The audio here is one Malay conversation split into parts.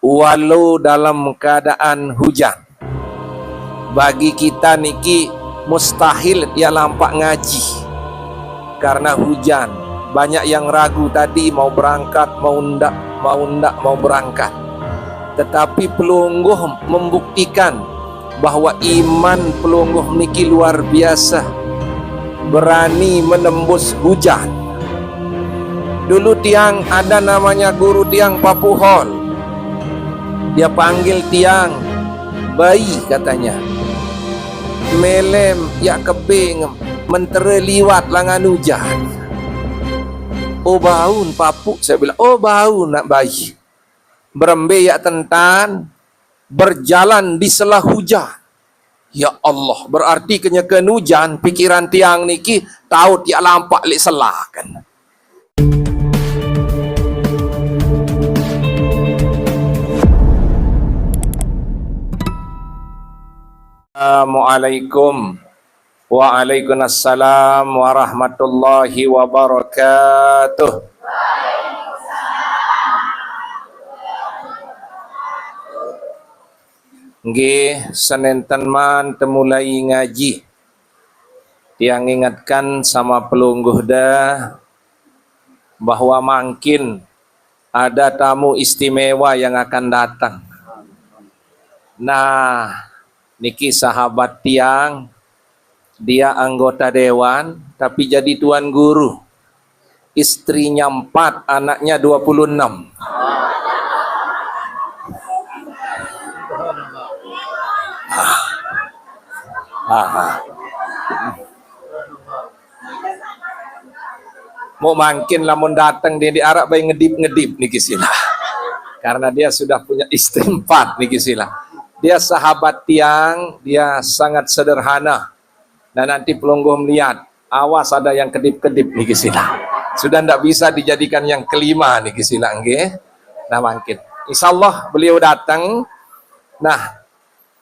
walau dalam keadaan hujan. Bagi kita niki mustahil dia lampak ngaji karena hujan. Banyak yang ragu tadi mau berangkat, mau ndak mau berangkat. Tetapi pelungguh membuktikan bahwa iman pelungguh niki luar biasa, berani menembus hujan. Dulu tiang ada namanya guru tiang Papuhol, dia panggil tiang bayi katanya, melem ya keping mentera liwat langan hujan. Oh baun papu, saya bilang, oh baun nak bayi berembe ya tentan berjalan di selah hujan. Ya Allah, berarti kenyakan hujan pikiran tiang niki tahu tiak lampak lek selah kan. Assalamualaikum waalaikumsalam warahmatullahi wabarakatuh. Nggih, senenten man temulai ngaji. Tiang ingatkan sama pelungguh dah bahwa mungkin ada tamu istimewa yang akan datang. Nah, niki sahabat tiang, dia anggota dewan tapi jadi tuan guru. Istrinya 4, anaknya 26. Mau mungkin lamun datang dia di Arab bayi ngedip niki sila. Karena dia sudah punya istri 4 niki sila. Dia sahabat tiang, dia sangat sederhana. Dan nanti pelungguh melihat, awas ada yang kedip-kedip niki sila. Sudah tidak bisa dijadikan yang kelima niki sila nggih. Nah mungkin insyaallah beliau datang. Nah,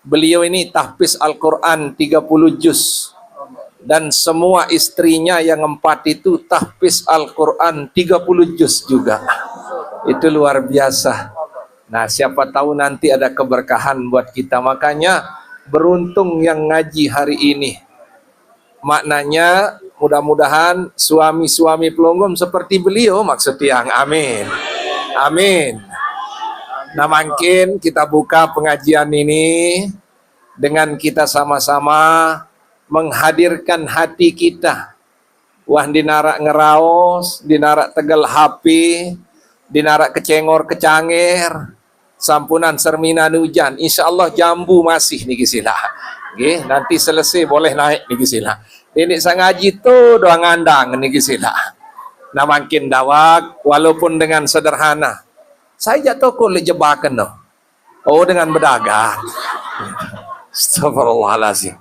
beliau ini tahfiz Al-Quran 30 juz. Dan semua istrinya yang 4 itu tahfiz Al-Quran 30 juz juga. Itu luar biasa. Nah, siapa tahu nanti ada keberkahan buat kita. Makanya beruntung yang ngaji hari ini. Maknanya mudah-mudahan suami-suami pelungguh seperti beliau, maksud yang amin. Amin. Nah, mungkin kita buka pengajian ini dengan kita sama-sama menghadirkan hati kita. Wah dinarak ngeraos, dinarak tegel hapi, dinarak kecengor kecangir, sampunan serminan hujan. Insyaallah jambu masih niki sila. Nggih, nanti selesai boleh naik niki sila. Ini saya ngaji tuh doang ngandang niki sila. Nah makin dawak walaupun dengan sederhana. Saya jatuh kok jebakan no. Oh dengan berdagang. Astagfirullahaladzim.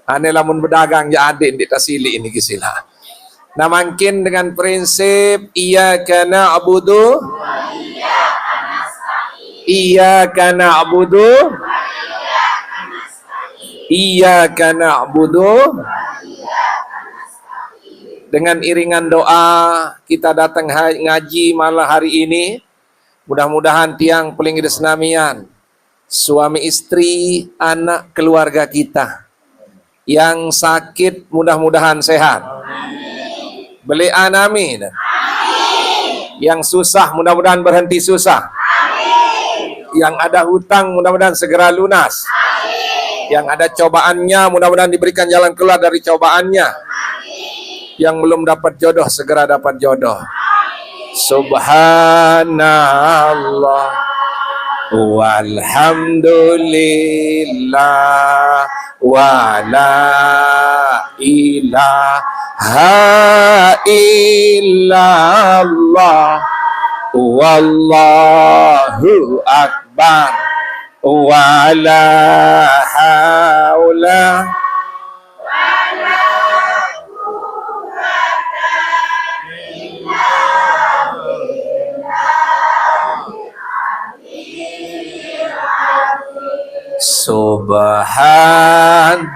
Ane lamun berdagang ya adik di tasili ini kisila. Nah makin dengan prinsip iyyaka na'budu iyyaka na'budu iyyaka na'budu. Dengan iringan doa kita datang ngaji malam hari ini. Mudah-mudahan tiang pelinggi senamian, suami istri, anak keluarga kita yang sakit mudah-mudahan sehat. Belian amin. Yang susah mudah-mudahan berhenti susah. Yang ada hutang mudah-mudahan segera lunas. Yang ada cobaannya mudah-mudahan diberikan jalan keluar dari cobaannya. Yang belum dapat jodoh segera dapat jodoh. Subhanallah walhamdulillah wa la ilaha illallah wallahu akbar wa la haula subhan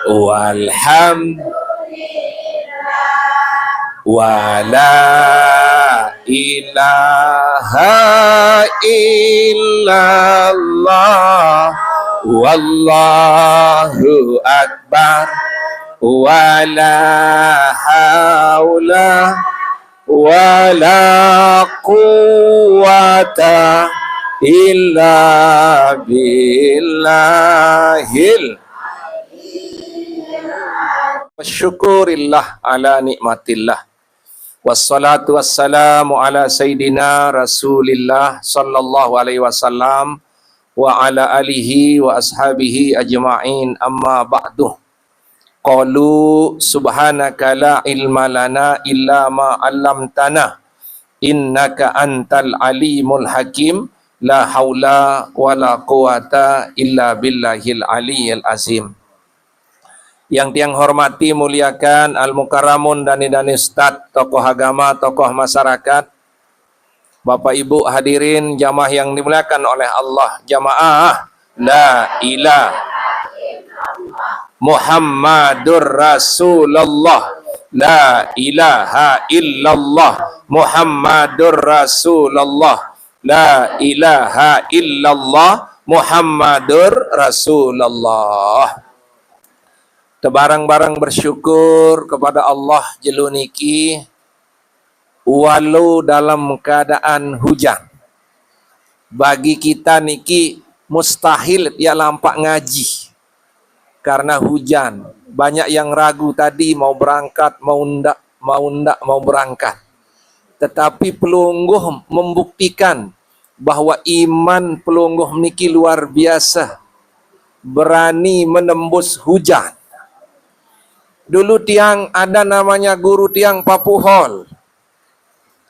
walhamdulillah wa la ilaha illallah wallahu akbar wala haula wala quwata illa billahil. Syukurillah ala nikmatillah. Wassalatu wassalamu ala sayyidina Rasulillah sallallahu alaihi wasallam wa ala alihi wa ashabihi ajma'in, amma ba'du. Qalu subhanaka la ilma lana illa ma 'allamtana innaka antal alimul hakim la haula wala quwata illa billahil aliyyil azim. Yang tiang hormati, muliakan, al-mukarramun, dani-dani ustad, tokoh agama, tokoh masyarakat, Bapak Ibu hadirin jamaah yang dimuliakan oleh Allah, jamaah la ilaha Muhammadur Rasulullah, la ilaha illallah Muhammadur Rasulullah, la ilaha illallah Muhammadur Rasulullah. Tebarang-barang bersyukur kepada Allah jelu niki walau dalam keadaan hujan. Bagi kita niki mustahil ya lampak ngaji karena hujan. Banyak yang ragu tadi mau berangkat, mau ndak berangkat. Tetapi pelungguh membuktikan bahwa iman pelungguh niki luar biasa, berani menembus hujan. Dulu tiang ada namanya guru tiang Papuhol.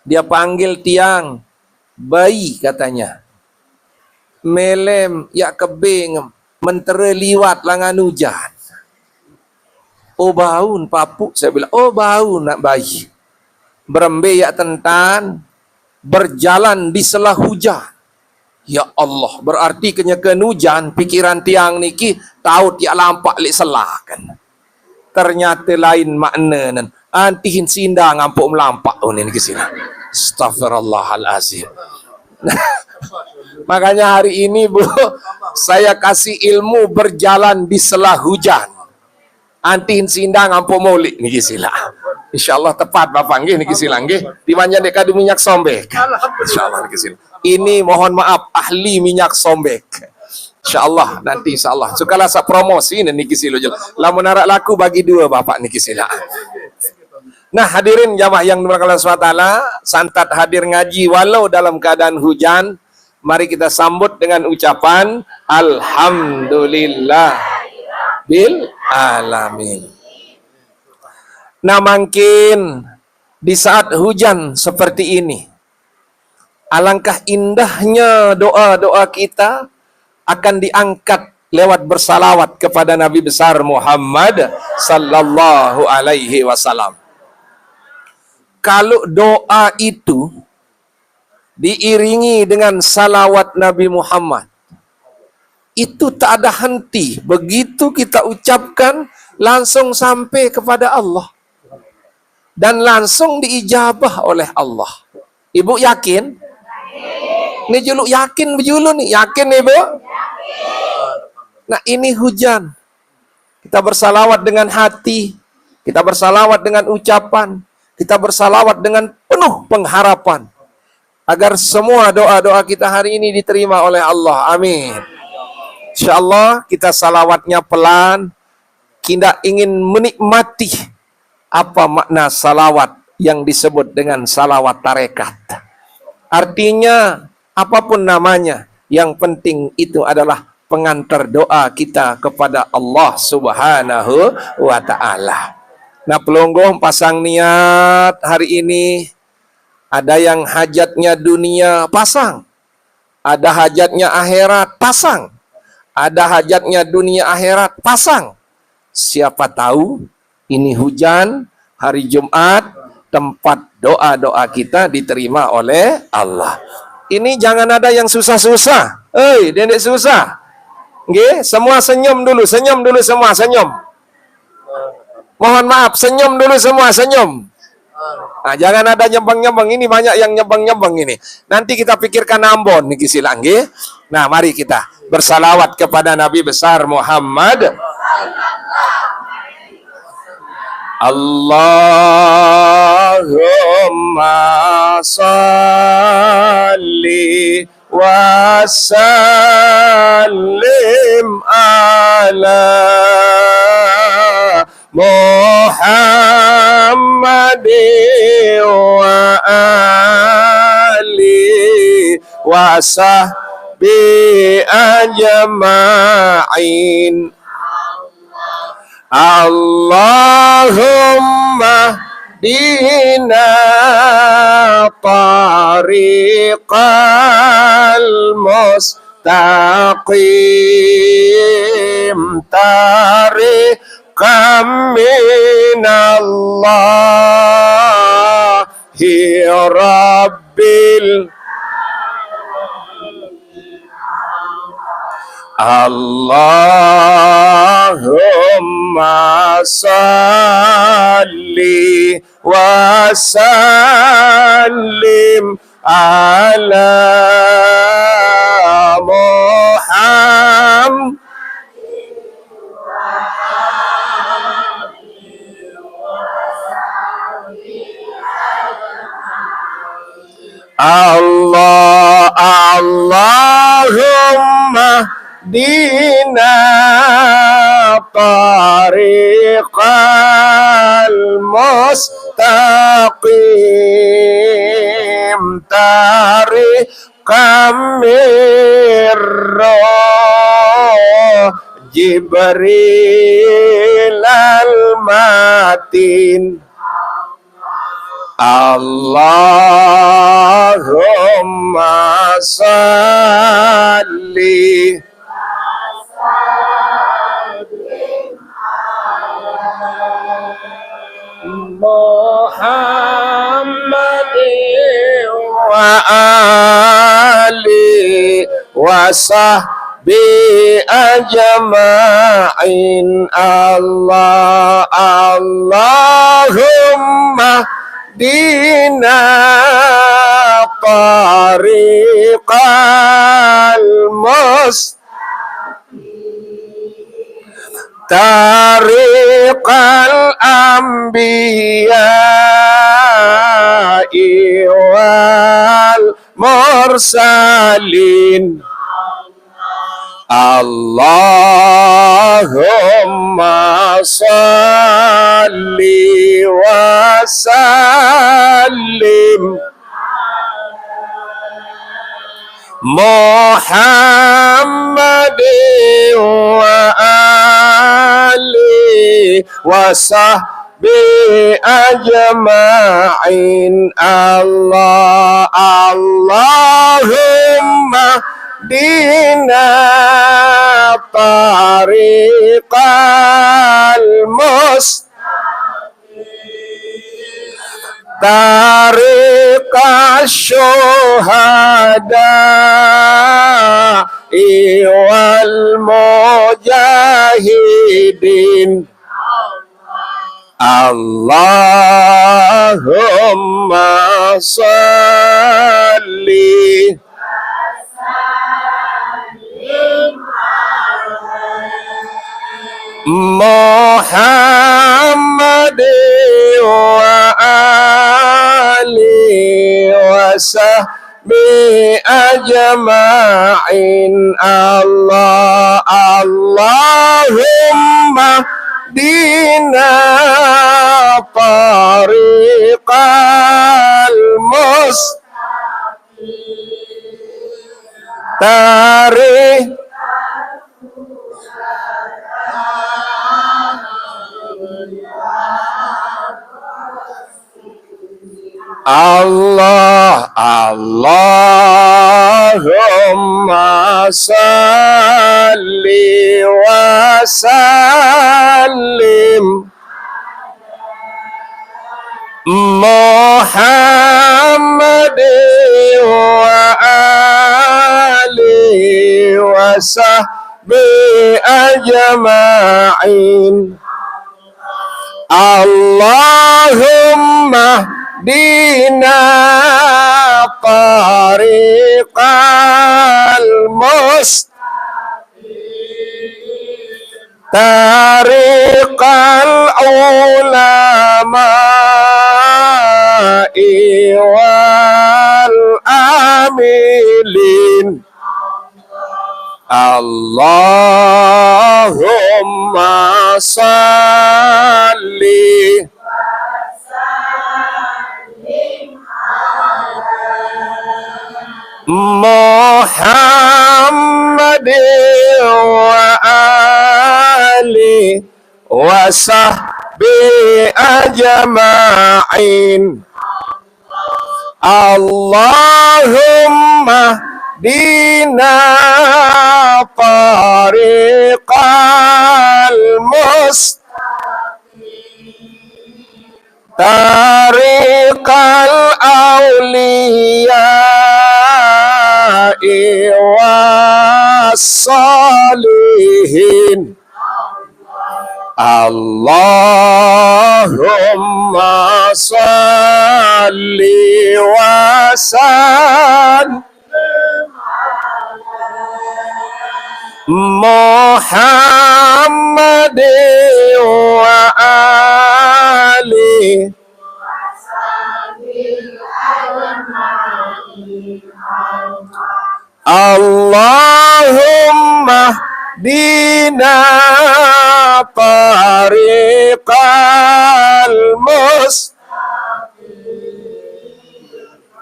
Dia panggil tiang bayi katanya. Melem ya kebing mentera liwat langan hujan. Oh baun papu, saya bilang, oh baun nak bayi. Berembe ya tentan, berjalan di selah hujan. Ya Allah, berarti kenyakan hujan, pikiran tiang niki tahu tiak lampak lek selah kan. Ternyata lain makna nan. Antihin sinda ngampuk melampak oh ni kesini. Astaghfirullahalazim. Makanya hari ini Bu, saya kasih ilmu berjalan di selah hujan. Antihin sinda ngampuk molik ni kisila. Insyaallah tepat Bapak nggih niki silang nggih. Di manja dek kadu minyak sombek. Insyaallah niki silang. Ini mohon maaf ahli minyak sombek. InsyaAllah nanti insyaAllah sukalah sa promosi niki silo je. Lamun arak laku bagi dua Bapak niki sila. Nah hadirin jamaah yang dimuliakan Allah SWT, santat hadir ngaji walau dalam keadaan hujan. Mari kita sambut dengan ucapan alhamdulillah bil alamin. Nah mungkin di saat hujan seperti ini, alangkah indahnya doa-doa kita akan diangkat lewat bersalawat kepada Nabi besar Muhammad sallallahu alaihi wasallam. Kalau doa itu diiringi dengan salawat Nabi Muhammad, itu tak ada henti. Begitu kita ucapkan langsung sampai kepada Allah dan langsung diijabah oleh Allah. Ibu yakin? Ini juluk yakin berjulu nih, yakin Ibu? Nah ini hujan. Kita bersalawat dengan hati, kita bersalawat dengan ucapan, kita bersalawat dengan penuh pengharapan agar semua doa-doa kita hari ini diterima oleh Allah. Amin. InsyaAllah kita salawatnya pelan. Kita ingin menikmati apa makna salawat yang disebut dengan salawat tarekat. Artinya apapun namanya, yang penting itu adalah pengantar doa kita kepada Allah Subhanahu wa ta'ala. Nah pelungguh pasang niat hari ini. Ada yang hajatnya dunia, pasang. Ada hajatnya akhirat, pasang. Ada hajatnya dunia akhirat, pasang. Siapa tahu ini hujan hari Jumat, tempat doa-doa kita diterima oleh Allah. Ini jangan ada yang susah-susah. Dendek susah. Nggih, semua senyum dulu semua, senyum. Mohon maaf, senyum dulu semua, senyum. Nah, jangan ada nyembang-nyembang, ini banyak yang nyembang-nyembang ini. Nanti kita pikirkan Ambon niki silang nggih. Nah, mari kita bersalawat kepada Nabi besar Muhammad. Allahumma salli wa sallim ala Muhammadin wa ali wa sahbi ajma'in. Allahumma dina tariqal mustaqim tariqam minallahi rabbil Allahumma salli wa sallim ala Muhammad. Allahumma dina tariqal mustaqim tariqam mirra Jibril al-matin. Allahumma salli Muhammadin wa ali wa sahbi ajma'in. Allahumma dina tariqal tariqal anbiya'i wal mursalin. Allahumma salli wa sallim Muhammadin wa ali wa sahbi ajma'in. Allahumma dina tariqal tariqas syuhada wal mujahidin. Allahumma salli Muhammadin wa ali wa sahbi ajma'in. Allahumma dina tariqal mustaqim Allahumma salli wa sallim Muhammadin wa ali wa sahbi ajma'in. Allahumma dina tariqal tariqal ulama'i wal amilin. Allahumma salli Muhammad wa ali wa sahbi ajma'in. Allahumma dina tariqal tariqal awliya'i wassalihin. Allahumma salli wa sallim Muhammad wa ali Allahumma dina tariqal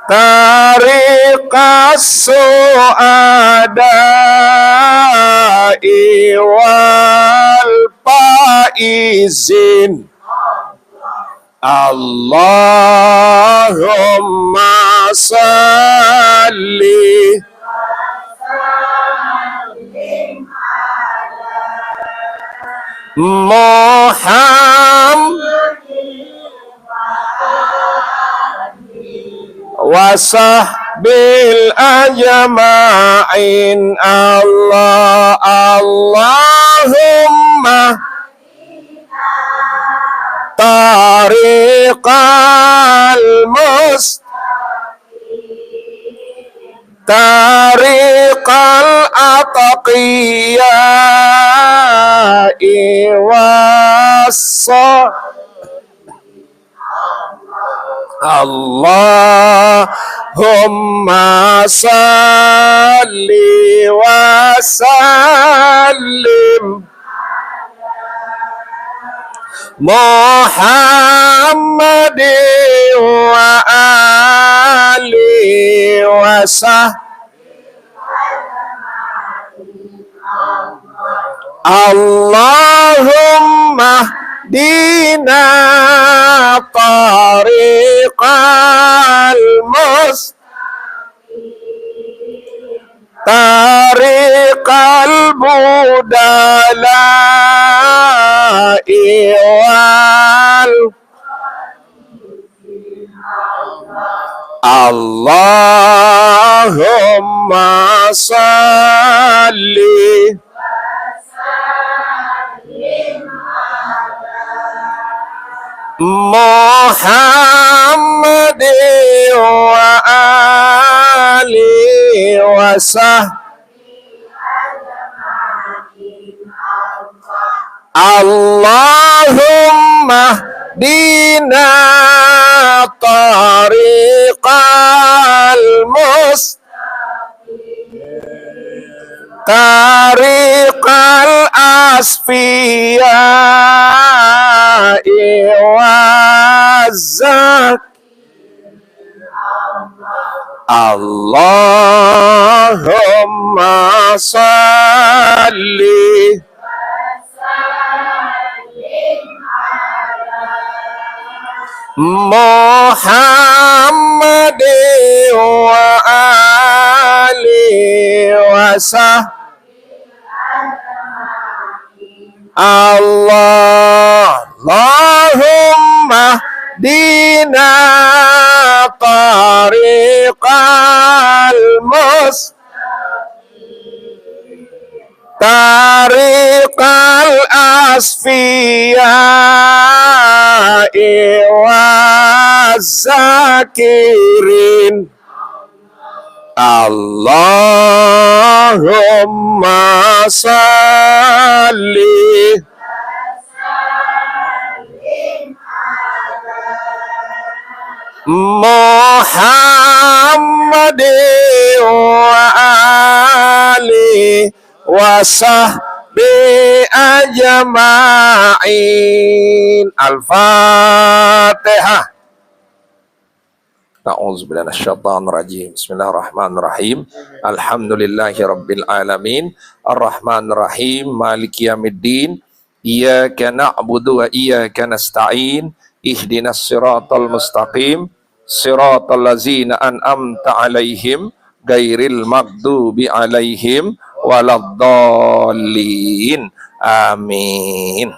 tariqas su'ada'i wal faizin. Allahumma salli Muhammad wa sahbil ajma'in. Allahumma tariqal tariqal atqiya'i wassa Allahumma salli wa sallim Muhammad wa ali wa Allahumma dina tariqal tariqal budala'i wal Allahumma salli Muhammad wa ali wa Allahumma dina tariqal tariqal asfiya'i wazzak Allahumma salli Muhammad wa ali wa Allahumma dina tariqal tariqal asfiya'i wazzakirin. Allahumma salli Muhammad wa ali wa sahbi ajma'in. Al-Fatihah. A'udzubillahi minasyaitonir rajim. Bismillahirrahmanirrahim. Alhamdulillahi rabbil alamin. Arrahmanir rahim. Maliki yaumiddin. Iyyaka na'budu wa iyyaka nasta'in. Ihdinas siratal mustaqim. Siratal ladzina an'amta 'alaihim ghairil maghdubi 'alaihim waladdallin. Amin.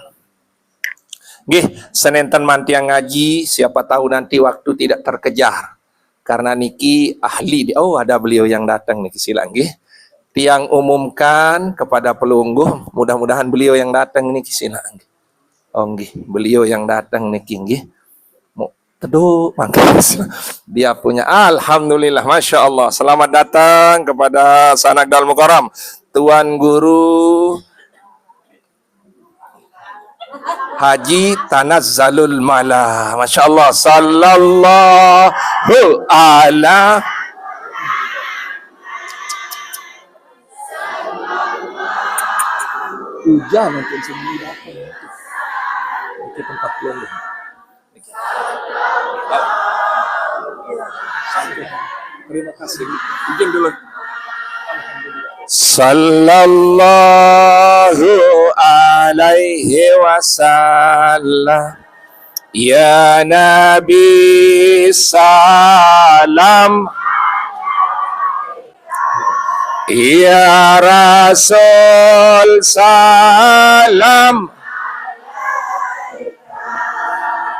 Nggih, senenten mantiang ngaji, siapa tahu nanti waktu tidak terkejar. Karena niki ahli, ada beliau yang datang niki, silang nggih. Tiang umumkan kepada pelungguh, mudah-mudahan beliau yang datang niki silang. Oh nggih, beliau yang datang niki nggih. Teduh, makasih. Dia punya, alhamdulillah, masya Allah. Selamat datang kepada Sanakda Al-Mukarram, Tuan Guru Haji Tanazzalul Malah. Masya Allah. Sallallahu ala hujan untuk sembilan ke tempat pelungguh. Terima kasih. Izin dulu. Sallallahu alaihi wasallam. Ya Nabi salam. Ya Rasul salam.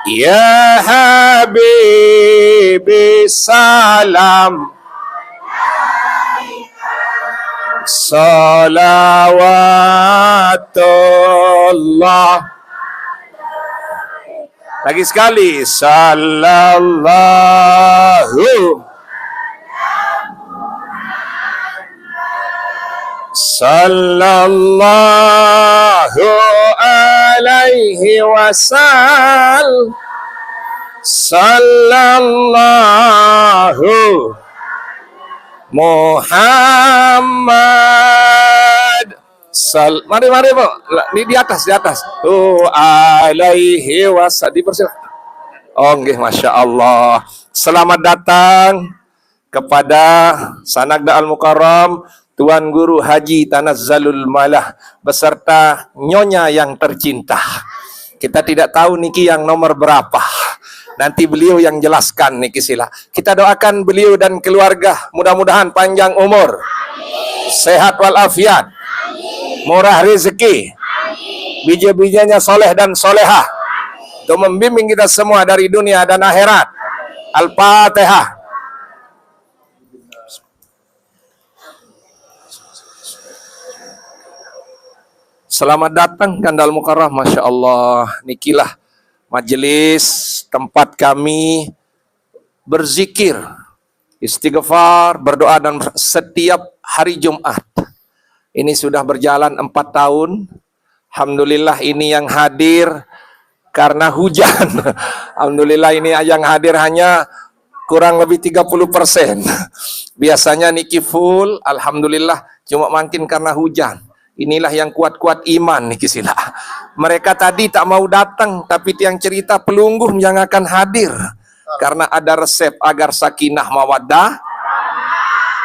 Ya Habibi salam. Salawatullah. Lagi sekali. Sallallahu alaihi wasallam. Sallallahu Muhammad. Mari Bu. Di atas. Alaihi wasallam. Dipersilakan. Oh nggih, masya Allah. Selamat datang kepada Sanakda Al-Mukarram, Tuan Guru Haji Tanazzalul Malah beserta nyonya yang tercinta. Kita tidak tahu niki yang nomor berapa. Nanti beliau yang jelaskan niki sila. Kita doakan beliau dan keluarga mudah-mudahan panjang umur, sehat walafiat, murah rezeki, bija-bijanya soleh dan solehah, untuk membimbing kita semua dari dunia dan akhirat. Al-Fatihah. Selamat datang Kandal Mukarram, masya Allah. Nikilah majelis tempat kami berzikir, istighfar, berdoa dan setiap hari Jumat. Ini sudah berjalan 4 tahun. Alhamdulillah ini yang hadir karena hujan. Alhamdulillah ini yang hadir hanya kurang lebih 30%. Biasanya niki full, alhamdulillah, cuma makin karena hujan. Inilah yang kuat-kuat iman niki sila. Mereka tadi tak mau datang, tapi tiang cerita pelungguh yang akan hadir karena ada resep agar sakinah mawaddah.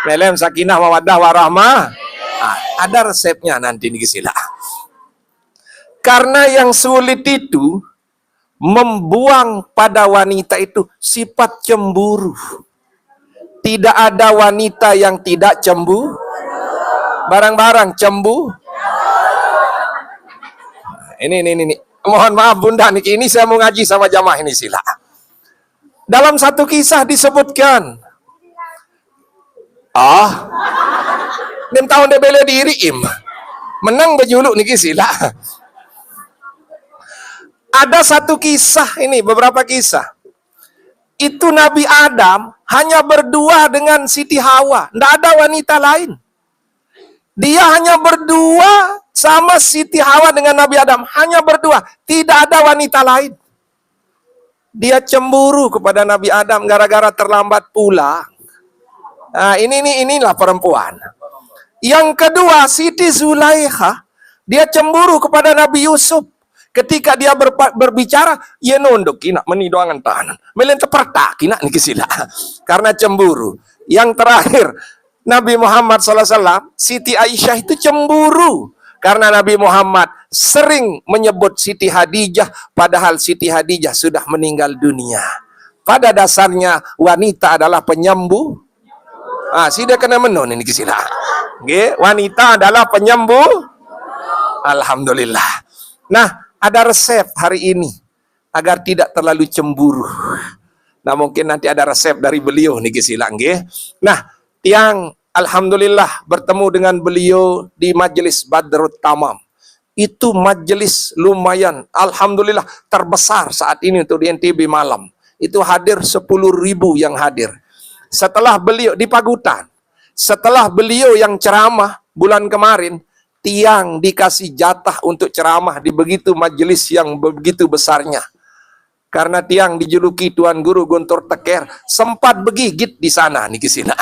Melem sakinah mawaddah warahmah. Nah, ada resepnya nanti niki sila. Karena yang sulit itu membuang pada wanita itu sifat cemburu. Tidak ada wanita yang tidak cemburu. Barang-barang cemburu. Ini. Mohon maaf Bunda, ini saya mau ngaji sama jamaah ini sila. Dalam satu kisah disebutkan, nem tahun dia bela diri im. Menang berjuluk niki sila. Ada satu kisah ini, beberapa kisah. Itu Nabi Adam hanya berdua dengan Siti Hawa, tidak ada wanita lain. Dia hanya berdua sama Siti Hawa dengan Nabi Adam, hanya berdua, tidak ada wanita lain. Dia cemburu kepada Nabi Adam gara-gara terlambat pulang. Nah, inilah perempuan. Yang kedua, Siti Zulaikha, dia cemburu kepada Nabi Yusuf. Ketika dia berbicara, ia nunduk kina menidoangan tahanan. Melen tepertak kina niki sila. Karena cemburu. Yang terakhir, Nabi Muhammad SAW, Siti Aisyah itu cemburu. Karena Nabi Muhammad sering menyebut Siti Hadijah, padahal Siti Hadijah sudah meninggal dunia. Pada dasarnya, wanita adalah penyembuh. Sida kena menon ini kisila. Okay? Wanita adalah penyembuh. Alhamdulillah. Nah, ada resep hari ini agar tidak terlalu cemburu. Nah, mungkin nanti ada resep dari beliau nih kisilang. Nah, tiang alhamdulillah bertemu dengan beliau di majelis Badrut Tamam. Itu majelis lumayan, alhamdulillah terbesar saat ini untuk di NTB malam. Itu hadir 10.000 yang hadir. Setelah beliau di Pagutan, setelah beliau yang ceramah bulan kemarin, tiang dikasih jatah untuk ceramah di begitu majelis yang begitu besarnya. Karena tiang dijuluki Tuan Guru Guntur Teker, sempat begigit di sana nih kisina.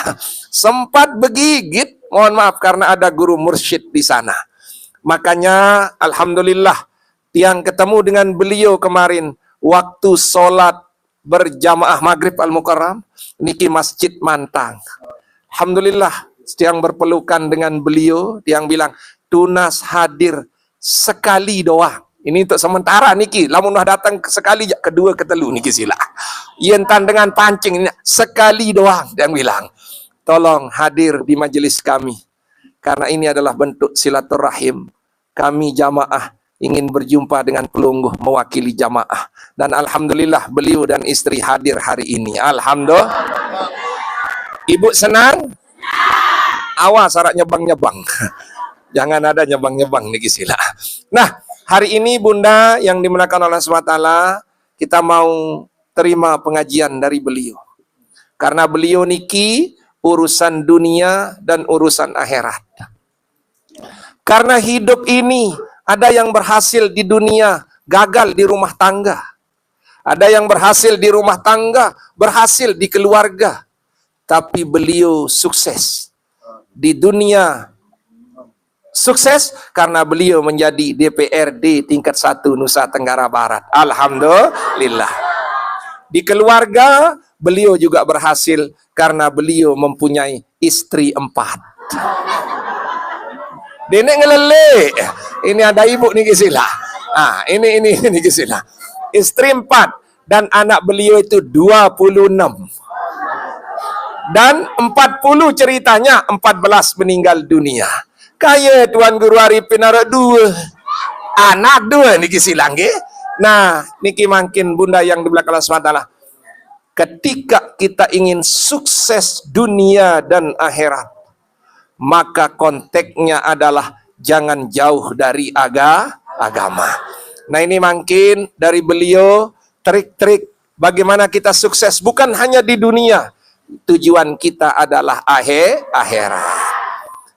Sempat begigit, mohon maaf karena ada guru mursyid di sana. Makanya alhamdulillah tiang ketemu dengan beliau kemarin waktu sholat berjamaah maghrib Al-Mukarram niki Masjid Mantang. Alhamdulillah tiang berpelukan dengan beliau, tiang bilang tunas hadir sekali doang. Ini untuk sementara niki, lamun dah datang sekali, kedua, ketelu niki sila. Yentan dengan pancing ini sekali doang, dia bilang. Tolong hadir di majelis kami. Karena ini adalah bentuk silaturahim. Kami jamaah ingin berjumpa dengan pelungguh mewakili jamaah. Dan alhamdulillah beliau dan istri hadir hari ini. Alhamdulillah. Ibu senang? Awas syarat nyebang-nyebang. Jangan ada nyebang-nyebang niki sila. Nah, hari ini Bunda yang dimuliakan oleh SWT, kita mau terima pengajian dari beliau. Karena beliau niki urusan dunia dan urusan akhirat. Karena hidup ini ada yang berhasil di dunia, gagal di rumah tangga. Ada yang berhasil di rumah tangga, berhasil di keluarga. Tapi beliau sukses di dunia. Sukses karena beliau menjadi DPRD tingkat 1 Nusa Tenggara Barat. Alhamdulillah. Di keluarga, beliau juga berhasil karena beliau mempunyai istri 4. Nenek ngelele. Ini ada ibu nih kisila. Ini kisila. Istri 4 dan anak beliau itu 26. Dan 40 ceritanya 14 meninggal dunia. Kaya Tuan Guru Arifin ada 2 anak 2 niki silang ge. Nah, niki makin Bunda yang di belakang Allah SWT. Ketika kita ingin sukses dunia dan akhirat, maka konteksnya adalah jangan jauh dari agama. Nah, ini makin dari beliau trik-trik bagaimana kita sukses bukan hanya di dunia. Tujuan kita adalah akhirat.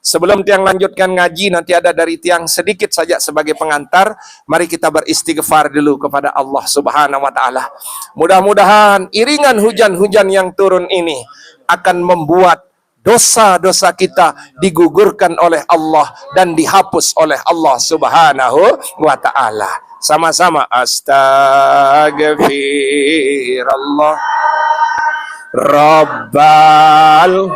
Sebelum tiang lanjutkan ngaji, nanti ada dari tiang sedikit saja sebagai pengantar. Mari kita beristighfar dulu kepada Allah Subhanahu wa Ta'ala. Mudah-mudahan iringan hujan-hujan yang turun ini akan membuat dosa-dosa kita digugurkan oleh Allah dan dihapus oleh Allah Subhanahu wa Ta'ala. Sama-sama astagfirullah Rabbal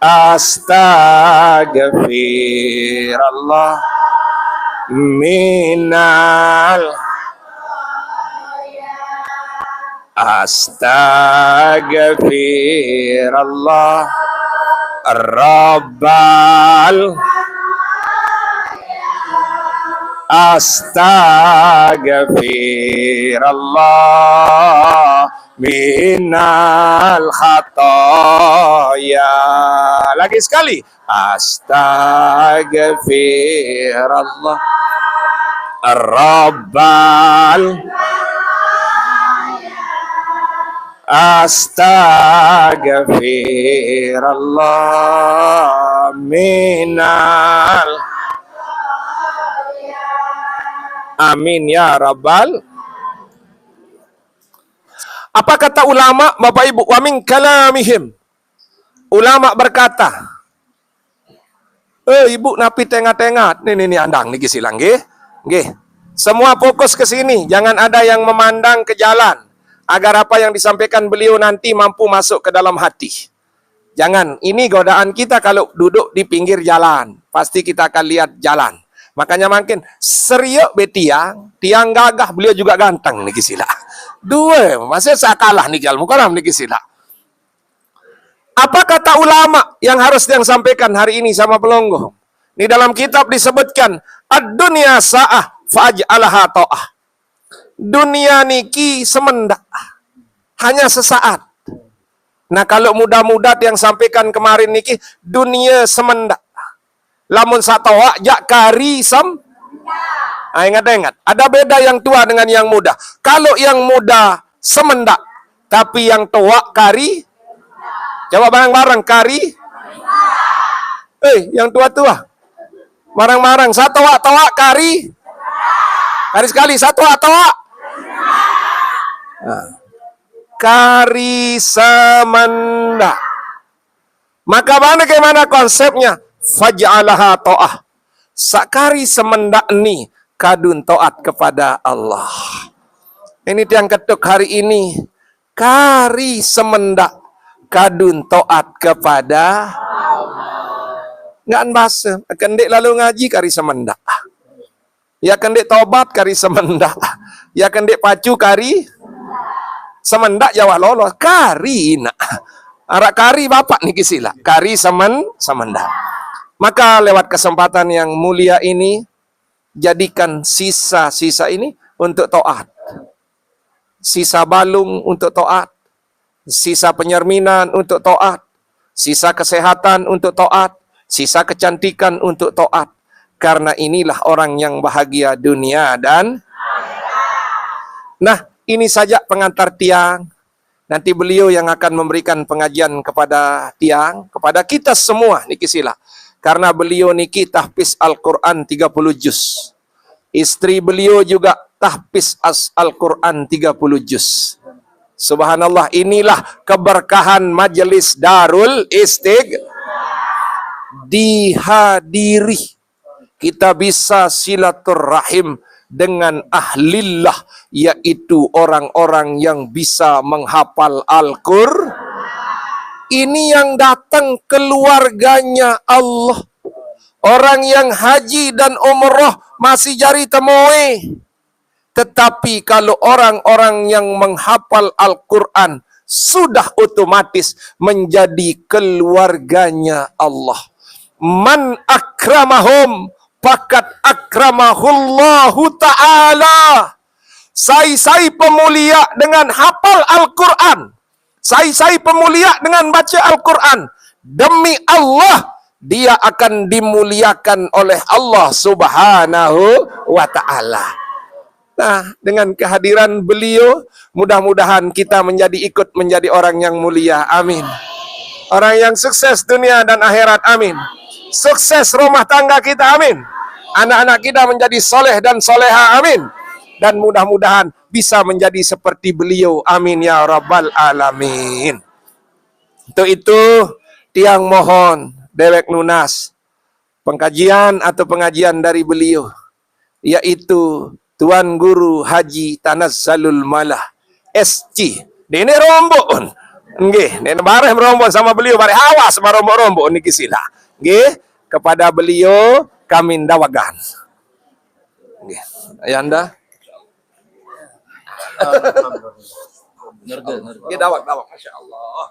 astagfirullah minal astagfirullah rabbal astagfirullah minal khataya. Lagi sekali. Astaghfirullah. Rabbal. Astaghfirullah minal. Amin ya Rabbal. Apa kata ulama, Bapak Ibu? Wa min kalamihim. Ulama berkata, ibu napi tengah-tengah. Nih andang nih silang nggih. Nggih. Semua fokus ke sini, jangan ada yang memandang ke jalan agar apa yang disampaikan beliau nanti mampu masuk ke dalam hati. Jangan, ini godaan kita kalau duduk di pinggir jalan, pasti kita akan lihat jalan. Makanya makin serius betiang, tiang gagah, beliau juga ganteng nih sila. Dua, masih saya kalah nih ilmu kalam nih sila. Apa kata ulama yang harus yang sampaikan hari ini sama pelonggo? Di dalam kitab disebutkan, ad-dunya sa'ah fa'aj'alaha ta'ah. Dunia niki semendak, hanya sesaat. Nah kalau mudah-mudah yang sampaikan kemarin niki, dunia semendak. Lamun satawa jak kari ingat. Ada beda yang tua dengan yang muda. Kalau yang muda semendak, tapi yang tua kari. Coba bareng-bareng kari. Yang tua-tua. Bareng-bareng satawa kari. Kari sekali satawa. Kari semendak. Maka bagaimana konsepnya? Faj'alaha ta'ah. Sakari semendak ni kadun taat kepada Allah. Ini yang ketuk hari ini. Kari semendak kadun taat kepada Allah. Ngan bahasa. Kendek lalu ngaji kari semendak. Ya kendek tobat kari semendak. Ya kendek pacu kari semendak Jawa lolos. Kari nak. Arak kari bapak ni kisila. Kari semendak. Maka lewat kesempatan yang mulia ini, jadikan sisa-sisa ini untuk taat. Sisa balung untuk taat. Sisa penyerminan untuk taat. Sisa kesehatan untuk taat. Sisa kecantikan untuk taat. Karena inilah orang yang bahagia dunia dan nah, ini saja pengantar tiang. Nanti beliau yang akan memberikan pengajian kepada tiang, kepada kita semua niki sila. Karena beliau niki tahfiz Al-Quran 30 juz. Istri beliau juga tahfiz Al-Quran 30 juz. Subhanallah, inilah keberkahan majelis Darul Istighfar. Dihadiri. Kita bisa silaturahim dengan ahlillah, yaitu orang-orang yang bisa menghafal Al-Quran. Ini yang datang keluarganya Allah. Orang yang haji dan umrah masih jari temui. Tetapi kalau orang-orang yang menghafal Al-Quran sudah otomatis menjadi keluarganya Allah. Man akramahum fakat akramahullahu ta'ala. Sai pemulia dengan hafal Al-Quran. Sai pemulia dengan baca Al-Quran. Demi Allah, dia akan dimuliakan oleh Allah Subhanahu wa ta'ala. Nah, dengan kehadiran beliau, mudah-mudahan kita ikut menjadi orang yang mulia. Amin. Orang yang sukses dunia dan akhirat. Amin. Sukses rumah tangga kita. Amin. Anak-anak kita menjadi soleh dan soleha. Amin. Dan mudah-mudahan bisa menjadi seperti beliau. Amin ya rabbal alamin. Untuk itu, tiang mohon dewek lunas pengkajian atau pengajian dari beliau, yaitu Tuan Guru Haji Tanazzalul Malah SC. Ini rombon. Nggih, ini bareng rombon sama beliau, bareng awas sama rombon niki sila. Nggih, kepada beliau kami dawagan. Nggih. Ayanda. Ngerti. Dawak, Masya Allah.